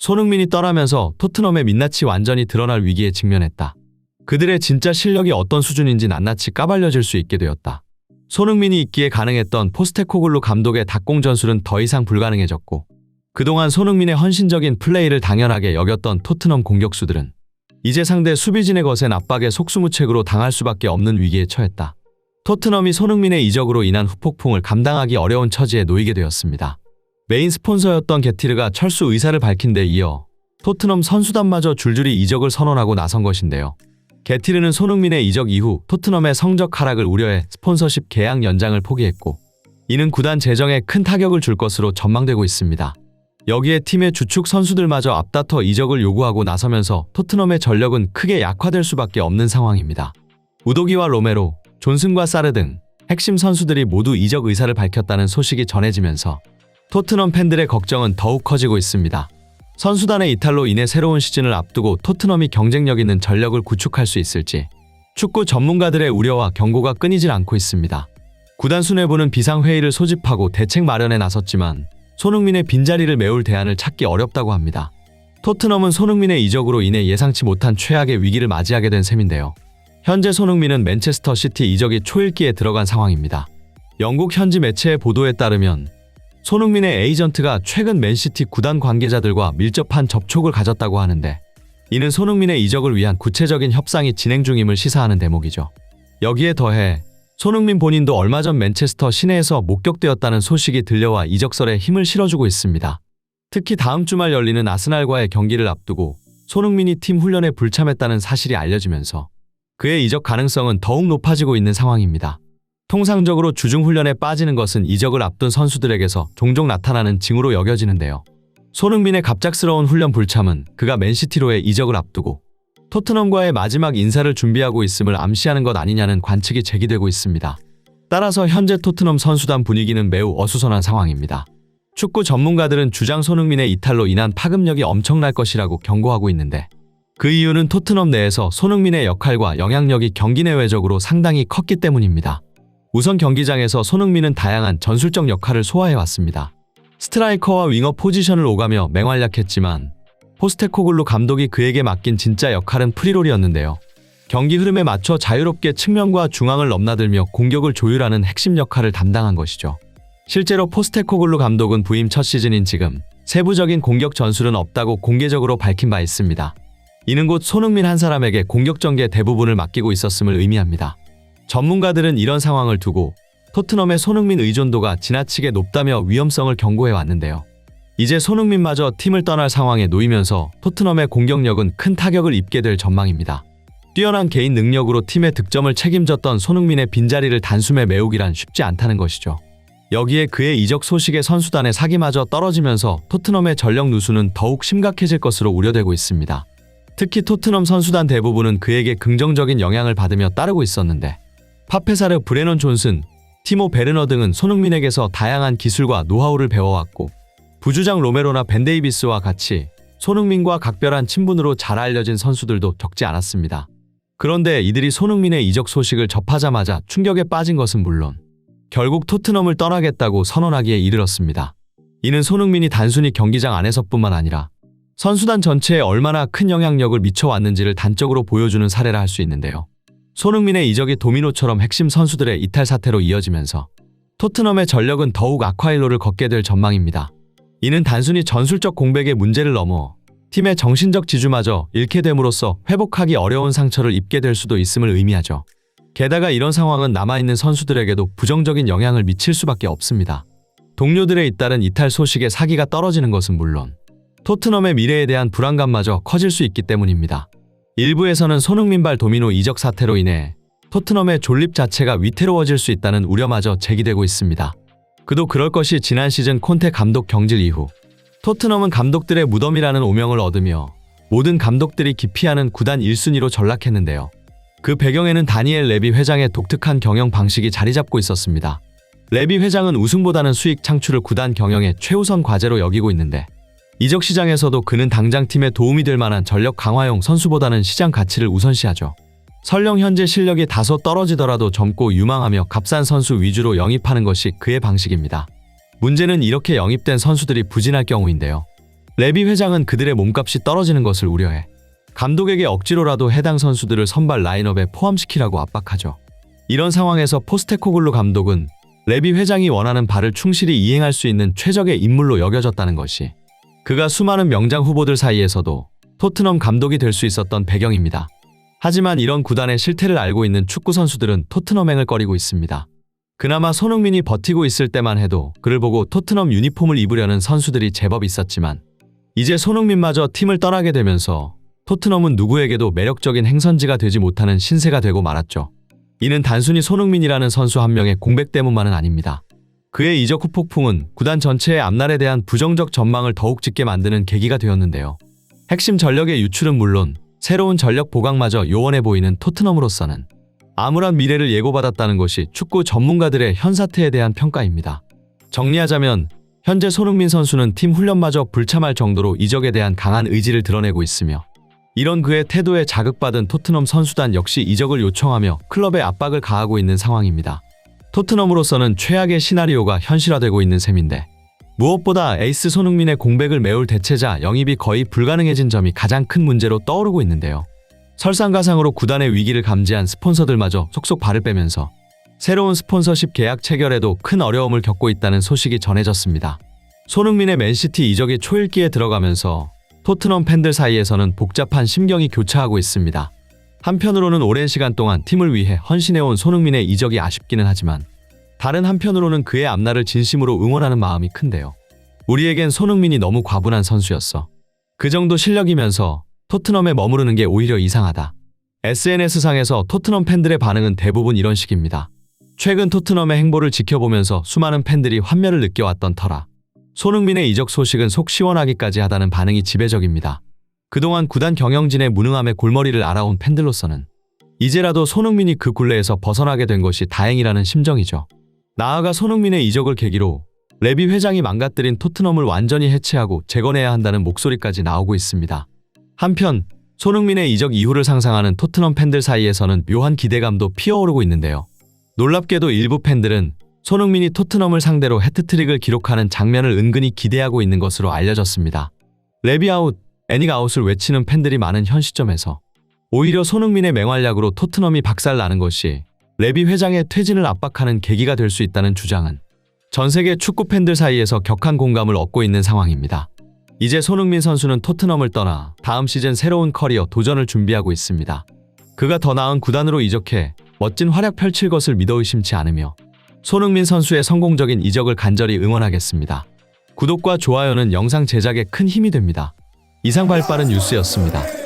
손흥민이 떠나면서 토트넘의 민낯이 완전히 드러날 위기에 직면했다. 그들의 진짜 실력이 어떤 수준인지 낱낱이 까발려질 수 있게 되었다. 손흥민이 있기에 가능했던 포스테코글루 감독의 đặc공 전술은 더 이상 불가능해졌고, 그동안 손흥민의 헌신적인 플레이를 당연하게 여겼던 토트넘 공격수들은 이제 상대 수비진의 거센 압박에 속수무책으로 당할 수밖에 없는 위기에 처했다. 토트넘이 손흥민의 이적으로 인한 후폭풍을 감당하기 어려운 처지에 놓이게 되었습니다. 메인 스폰서였던 게티르가 철수 의사를 밝힌 데 이어 토트넘 선수단마저 줄줄이 이적을 선언하고 나선 것인데요. 게티르는 손흥민의 이적 이후 토트넘의 성적 하락을 우려해 스폰서십 계약 연장을 포기했고, 이는 구단 재정에 큰 타격을 줄 것으로 전망되고 있습니다. 여기에 팀의 주축 선수들마저 앞다퉈 이적을 요구하고 나서면서 토트넘의 전력은 크게 약화될 수밖에 없는 상황입니다. 우도기와 로메로, 존슨과 사르 등 핵심 선수들이 모두 이적 의사를 밝혔다는 소식이 전해지면서 토트넘 팬들의 걱정은 더욱 커지고 있습니다. 선수단의 이탈로 인해 새로운 시즌을 앞두고 토트넘이 경쟁력 있는 전력을 구축할 수 있을지 축구 전문가들의 우려와 경고가 끊이질 않고 있습니다. 구단 수뇌부는 비상회의를 소집하고 대책 마련에 나섰지만 손흥민의 빈자리를 메울 대안을 찾기 어렵다고 합니다. 토트넘은 손흥민의 이적으로 인해 예상치 못한 최악의 위기를 맞이하게 된 셈인데요. 현재 손흥민은 맨체스터 시티 이적이 초읽기에 들어간 상황입니다. 영국 현지 매체의 보도에 따르면 손흥민의 에이전트가 최근 맨시티 구단 관계자들과 밀접한 접촉을 가졌다고 하는데, 이는 손흥민의 이적을 위한 구체적인 협상이 진행 중임을 시사하는 대목이죠. 여기에 더해 손흥민 본인도 얼마 전 맨체스터 시내에서 목격되었다는 소식이 들려와 이적설에 힘을 실어주고 있습니다. 특히 다음 주말 열리는 아스날과의 경기를 앞두고 손흥민이 팀 훈련에 불참했다는 사실이 알려지면서 그의 이적 가능성은 더욱 높아지고 있는 상황입니다. 통상적으로 주중훈련에 빠지는 것은 이적을 앞둔 선수들에게서 종종 나타나는 징후로 여겨지는데요. 손흥민의 갑작스러운 훈련 불참은 그가 맨시티로의 이적을 앞두고 토트넘과의 마지막 인사를 준비하고 있음을 암시하는 것 아니냐는 관측이 제기되고 있습니다. 따라서 현재 토트넘 선수단 분위기는 매우 어수선한 상황입니다. 축구 전문가들은 주장 손흥민의 이탈로 인한 파급력이 엄청날 것이라고 경고하고 있는데, 그 이유는 토트넘 내에서 손흥민의 역할과 영향력이 경기 내외적으로 상당히 컸기 때문입니다. 우선 경기장에서 손흥민은 다양한 전술적 역할을 소화해왔습니다. 스트라이커와 윙어 포지션을 오가며 맹활약했지만 포스테코글루 감독이 그에게 맡긴 진짜 역할은 프리롤이었는데요. 경기 흐름에 맞춰 자유롭게 측면과 중앙을 넘나들며 공격을 조율하는 핵심 역할을 담당한 것이죠. 실제로 포스테코글루 감독은 부임 첫 시즌인 지금 세부적인 공격 전술은 없다고 공개적으로 밝힌 바 있습니다. 이는 곧 손흥민 한 사람에게 공격 전개 대부분을 맡기고 있었음을 의미합니다. 전문가들은 이런 상황을 두고 토트넘의 손흥민 의존도가 지나치게 높다며 위험성을 경고해 왔는데요. 이제 손흥민마저 팀을 떠날 상황에 놓이면서 토트넘의 공격력은 큰 타격을 입게 될 전망입니다. 뛰어난 개인 능력으로 팀의 득점을 책임졌던 손흥민의 빈자리를 단숨에 메우기란 쉽지 않다는 것이죠. 여기에 그의 이적 소식에 선수단의 사기마저 떨어지면서 토트넘의 전력 누수는 더욱 심각해질 것으로 우려되고 있습니다. 특히 토트넘 선수단 대부분은 그에게 긍정적인 영향을 받으며 따르고 있었는데, 파페사르, 브레넌 존슨, 티모 베르너 등은 손흥민에게서 다양한 기술과 노하우를 배워왔고, 부주장 로메로나 벤 데이비스와 같이 손흥민과 각별한 친분으로 잘 알려진 선수들도 적지 않았습니다. 그런데 이들이 손흥민의 이적 소식을 접하자마자 충격에 빠진 것은 물론 결국 토트넘을 떠나겠다고 선언하기에 이르렀습니다. 이는 손흥민이 단순히 경기장 안에서뿐만 아니라 선수단 전체에 얼마나 큰 영향력을 미쳐왔는지를 단적으로 보여주는 사례라 할 수 있는데요. 손흥민의 이적이 도미노처럼 핵심 선수들의 이탈 사태로 이어지면서 토트넘의 전력은 더욱 악화일로를 걷게 될 전망입니다. 이는 단순히 전술적 공백의 문제를 넘어 팀의 정신적 지주마저 잃게 됨으로써 회복하기 어려운 상처를 입게 될 수도 있음을 의미하죠. 게다가 이런 상황은 남아있는 선수들에게도 부정적인 영향을 미칠 수밖에 없습니다. 동료들의 잇따른 이탈 소식에 사기가 떨어지는 것은 물론 토트넘의 미래에 대한 불안감마저 커질 수 있기 때문입니다. 일부에서는 손흥민발 도미노 이적 사태로 인해 토트넘의 존립 자체가 위태로워질 수 있다는 우려마저 제기되고 있습니다. 그도 그럴 것이 지난 시즌 콘테 감독 경질 이후 토트넘은 감독들의 무덤이라는 오명을 얻으며 모든 감독들이 기피하는 구단 1순위로 전락했는데요. 그 배경에는 다니엘 레비 회장의 독특한 경영 방식이 자리 잡고 있었습니다. 레비 회장은 우승보다는 수익 창출을 구단 경영의 최우선 과제로 여기고 있는데, 이적 시장에서도 그는 당장 팀에 도움이 될 만한 전력 강화용 선수보다는 시장 가치를 우선시하죠. 설령 현재 실력이 다소 떨어지더라도 젊고 유망하며 값싼 선수 위주로 영입하는 것이 그의 방식입니다. 문제는 이렇게 영입된 선수들이 부진할 경우인데요. 레비 회장은 그들의 몸값이 떨어지는 것을 우려해 감독에게 억지로라도 해당 선수들을 선발 라인업에 포함시키라고 압박하죠. 이런 상황에서 포스테코글루 감독은 레비 회장이 원하는 바를 충실히 이행할 수 있는 최적의 인물로 여겨졌다는 것이 그가 수많은 명장 후보들 사이에서도 토트넘 감독이 될 수 있었던 배경입니다. 하지만 이런 구단의 실태를 알고 있는 축구 선수들은 토트넘행을 꺼리고 있습니다. 그나마 손흥민이 버티고 있을 때만 해도 그를 보고 토트넘 유니폼을 입으려는 선수들이 제법 있었지만 이제 손흥민마저 팀을 떠나게 되면서 토트넘은 누구에게도 매력적인 행선지가 되지 못하는 신세가 되고 말았죠. 이는 단순히 손흥민이라는 선수 한 명의 공백 때문만은 아닙니다. 그의 이적 후 폭풍은 구단 전체의 앞날에 대한 부정적 전망을 더욱 짙게 만드는 계기가 되었는데요. 핵심 전력의 유출은 물론 새로운 전력 보강마저 요원해 보이는 토트넘으로서는 암울한 미래를 예고받았다는 것이 축구 전문가들의 현 사태에 대한 평가입니다. 정리하자면 현재 손흥민 선수는 팀 훈련마저 불참할 정도로 이적에 대한 강한 의지를 드러내고 있으며 이런 그의 태도에 자극받은 토트넘 선수단 역시 이적을 요청하며 클럽에 압박을 가하고 있는 상황입니다. 토트넘으로서는 최악의 시나리오가 현실화되고 있는 셈인데 무엇보다 에이스 손흥민의 공백을 메울 대체자 영입이 거의 불가능해진 점이 가장 큰 문제로 떠오르고 있는데요. 설상가상으로 구단의 위기를 감지한 스폰서들마저 속속 발을 빼면서 새로운 스폰서십 계약 체결에도 큰 어려움을 겪고 있다는 소식이 전해졌습니다. 손흥민의 맨시티 이적이 초읽기에 들어가면서 토트넘 팬들 사이에서는 복잡한 심경이 교차하고 있습니다. 한편으로는 오랜 시간 동안 팀을 위해 헌신해온 손흥민의 이적이 아쉽기는 하지만 다른 한편으로는 그의 앞날을 진심으로 응원하는 마음이 큰데요. 우리에겐 손흥민이 너무 과분한 선수였어. 그 정도 실력이면서 토트넘에 머무르는 게 오히려 이상하다. SNS상에서 토트넘 팬들의 반응은 대부분 이런 식입니다. 최근 토트넘의 행보를 지켜보면서 수많은 팬들이 환멸을 느껴왔던 터라 손흥민의 이적 소식은 속 시원하기까지 하다는 반응이 지배적입니다. 그동안 구단 경영진의 무능함에 골머리를 앓아온 팬들로서는 이제라도 손흥민이 그 굴레에서 벗어나게 된 것이 다행이라는 심정이죠. 나아가 손흥민의 이적을 계기로 레비 회장이 망가뜨린 토트넘을 완전히 해체하고 재건해야 한다는 목소리까지 나오고 있습니다. 한편 손흥민의 이적 이후를 상상하는 토트넘 팬들 사이에서는 묘한 기대감도 피어오르고 있는데요. 놀랍게도 일부 팬들은 손흥민이 토트넘을 상대로 해트트릭을 기록하는 장면을 은근히 기대하고 있는 것으로 알려졌습니다. 레비 아웃, 애닉 아웃을 외치는 팬들이 많은 현 시점에서 오히려 손흥민의 맹활약으로 토트넘이 박살나는 것이 레비 회장의 퇴진을 압박하는 계기가 될 수 있다는 주장은 전 세계 축구 팬들 사이에서 격한 공감을 얻고 있는 상황입니다. 이제 손흥민 선수는 토트넘을 떠나 다음 시즌 새로운 커리어 도전을 준비하고 있습니다. 그가 더 나은 구단으로 이적해 멋진 활약 펼칠 것을 믿어 의심치 않으며 손흥민 선수의 성공적인 이적을 간절히 응원하겠습니다. 구독과 좋아요는 영상 제작에 큰 힘이 됩니다. 이상 발빠른 뉴스였습니다.